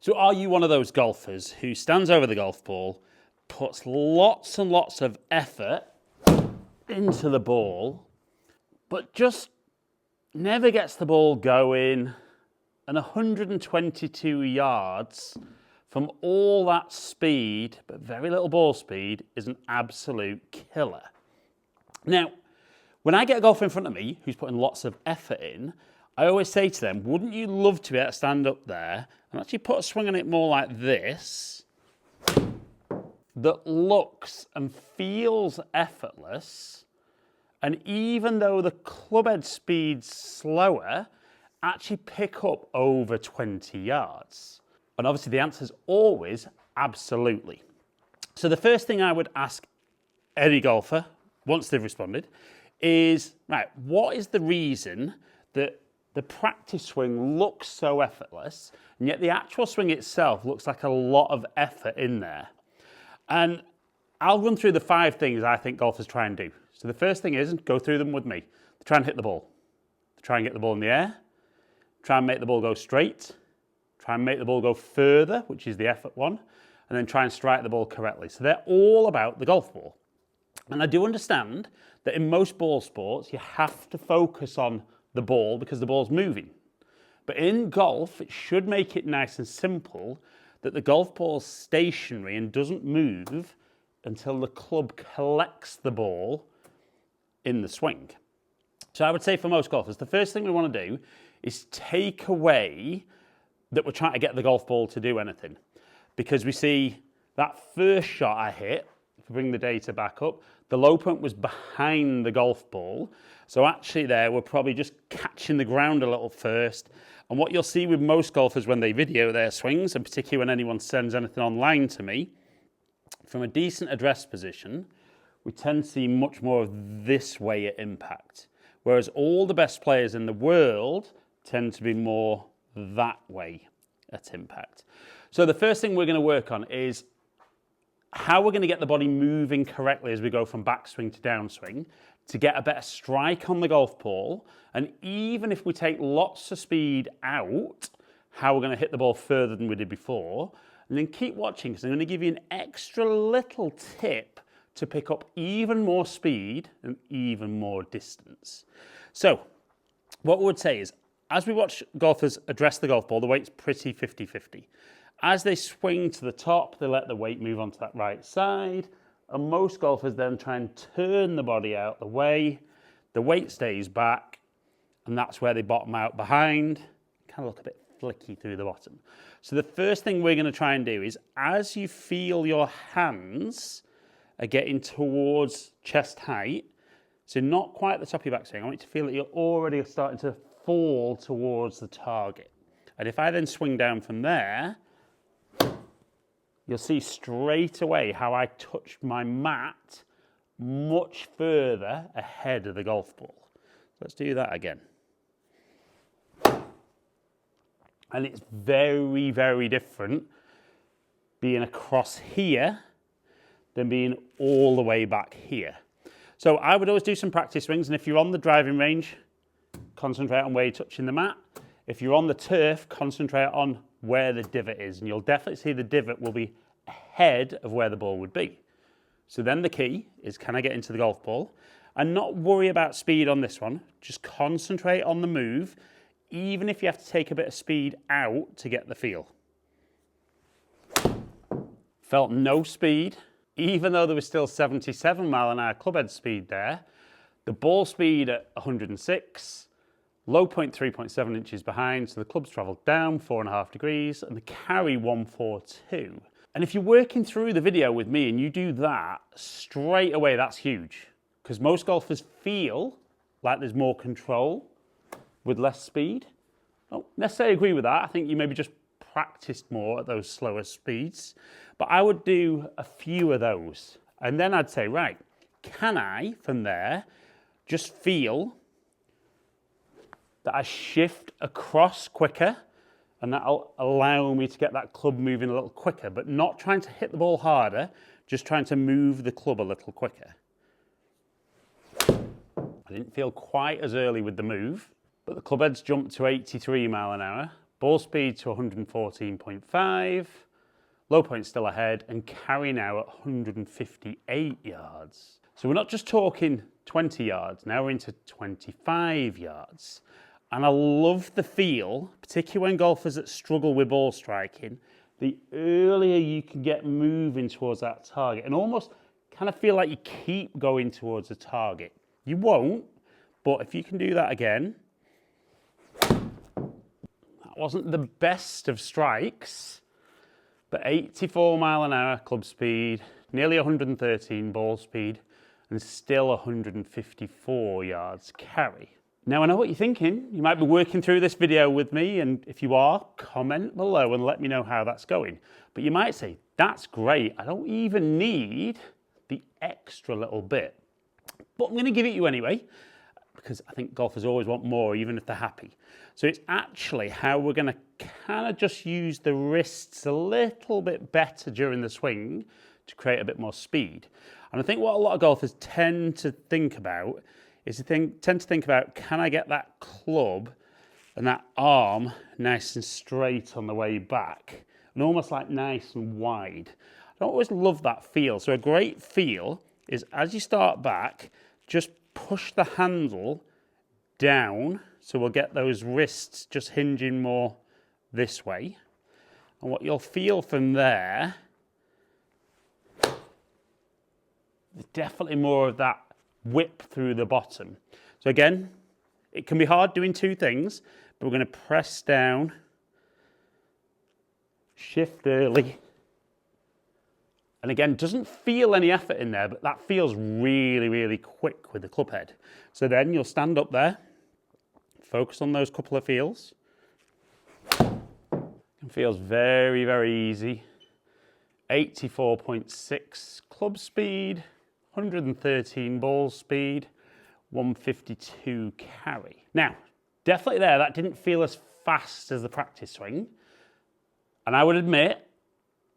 So are you one of those golfers who stands over the golf ball, puts lots and lots of effort into the ball, but just never gets the ball going, and 122 yards from all that speed, but very little ball speed, is an absolute killer? Now, when I get a golfer in front of me who's putting lots of effort in, I always say to them, wouldn't you love to be able to stand up there and actually put a swing on it more like this, that looks and feels effortless, and even though the club head speed's slower, actually pick up over 20 yards? And obviously the answer is always absolutely. So the first thing I would ask any golfer, once they've responded, is, right, what is the reason that the practice swing looks so effortless, and yet the actual swing itself looks like a lot of effort in there? And I'll run through the 5 things I think golfers try and do. So the first thing is, go through them with me, to try and hit the ball. To try and get the ball in the air, try and make the ball go straight, try and make the ball go further, which is the effort one, and then try and strike the ball correctly. So they're all about the golf ball. And I do understand that in most ball sports, you have to focus on the ball because the ball's moving. But in golf, it should make it nice and simple that the golf ball's stationary and doesn't move until the club collects the ball in the swing. So I would say for most golfers, the first thing we want to do is take away that we're trying to get the golf ball to do anything. Because we see that first shot I hit, if we bring the data back up, the low point was behind the golf ball. So actually there, we're probably just catching the ground a little first. And what you'll see with most golfers when they video their swings, and particularly when anyone sends anything online to me, from a decent address position, we tend to see much more of this way at impact. Whereas all the best players in the world tend to be more that way at impact. So the first thing we're going to work on is how we're going to get the body moving correctly as we go from backswing to downswing to get a better strike on the golf ball. And even if we take lots of speed out, how we're going to hit the ball further than we did before. And then keep watching, because I'm going to give you an extra little tip to pick up even more speed and even more distance. So what we would say is, as we watch golfers address the golf ball, the weight's pretty 50-50. As they swing to the top, they let the weight move onto that right side, and most golfers then try and turn the body out the way. The weight stays back, and that's where they bottom out behind. Kind of look a bit flicky through the bottom. So the first thing we're going to try and do is, as you feel your hands are getting towards chest height, so not quite at the top of your backswing, I want you to feel that you're already starting to fall towards the target. And if I then swing down from there, you'll see straight away how I touched my mat much further ahead of the golf ball. Let's do that again. And it's very, very different being across here than being all the way back here. So I would always do some practice swings, and if you're on the driving range, concentrate on where you're touching the mat. If you're on the turf, concentrate on where the divot is, and you'll definitely see the divot will be ahead of where the ball would be. So then the key is, can I get into the golf ball? And not worry about speed on this one, just concentrate on the move, even if you have to take a bit of speed out to get the feel. Felt no speed, even though there was still 77 mile an hour club head speed there. The ball speed at 106, low point 3.7 inches behind, so the club's travelled down 4.5 degrees, and the carry 142. And if you're working through the video with me and you do that, straight away that's huge. Because most golfers feel like there's more control with less speed. I don't necessarily agree with that. I think you maybe just practiced more at those slower speeds. But I would do a few of those. And then I'd say, right, can I, from there, just feel that I shift across quicker, and that'll allow me to get that club moving a little quicker, but not trying to hit the ball harder, just trying to move the club a little quicker. I didn't feel quite as early with the move, but the club heads jumped to 83 mile an hour, Ball speed to 114.5, low point still ahead, and carry now at 158 yards. So we're not just talking 20 yards, now we're into 25 yards. And I love the feel, particularly when golfers that struggle with ball striking, the earlier you can get moving towards that target and almost kind of feel like you keep going towards the target. You won't, but if you can do that again, that wasn't the best of strikes, but 84 mile an hour club speed, nearly 113 ball speed, and still 154 yards carry. Now I know what you're thinking. You might be working through this video with me, and if you are, comment below and let me know how that's going. But you might say, that's great, I don't even need the extra little bit. But I'm going to give it you anyway, because I think golfers always want more, even if they're happy. So it's actually how we're going to kind of just use the wrists a little bit better during the swing to create a bit more speed. And I think what a lot of golfers tend to think about is tend to think about, can I get that club and that arm nice and straight on the way back, and almost like nice and wide. I don't always love that feel. So a great feel is as you start back, just push the handle down, so we'll get those wrists just hinging more this way. And what you'll feel from there is definitely more of that whip through the bottom. So again, it can be hard doing two things, but we're going to press down, shift early, and again, doesn't feel any effort in there, but that feels really, really quick with the club head. So then you'll stand up there, focus on those couple of feels. It feels very, very easy. 84.6 club speed, 113 ball speed, 152 carry. Now, definitely there, that didn't feel as fast as the practice swing. And I would admit,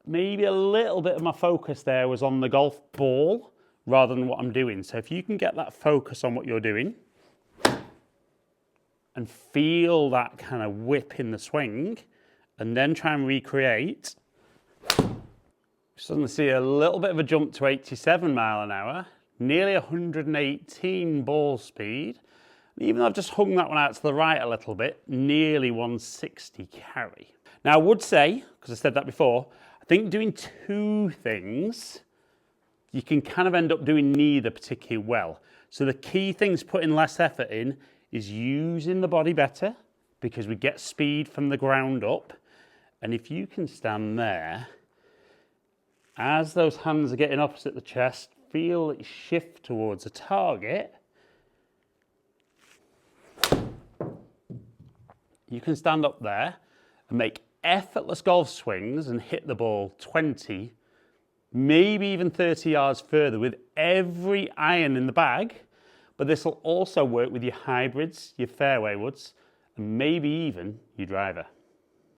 maybe a little bit of my focus there was on the golf ball rather than what I'm doing. So if you can get that focus on what you're doing and feel that kind of whip in the swing and then try and recreate, suddenly see a little bit of a jump to 87 mile an hour, nearly 118 ball speed. And even though I've just hung that one out to the right a little bit, nearly 160 carry. Now I would say, because I said that before, I think doing two things, you can kind of end up doing neither particularly well. So the key things putting less effort in is using the body better, because we get speed from the ground up. And if you can stand there, as those hands are getting opposite the chest, feel it shift towards a target. You can stand up there and make effortless golf swings and hit the ball 20, maybe even 30 yards further with every iron in the bag. But this will also work with your hybrids, your fairway woods, and maybe even your driver.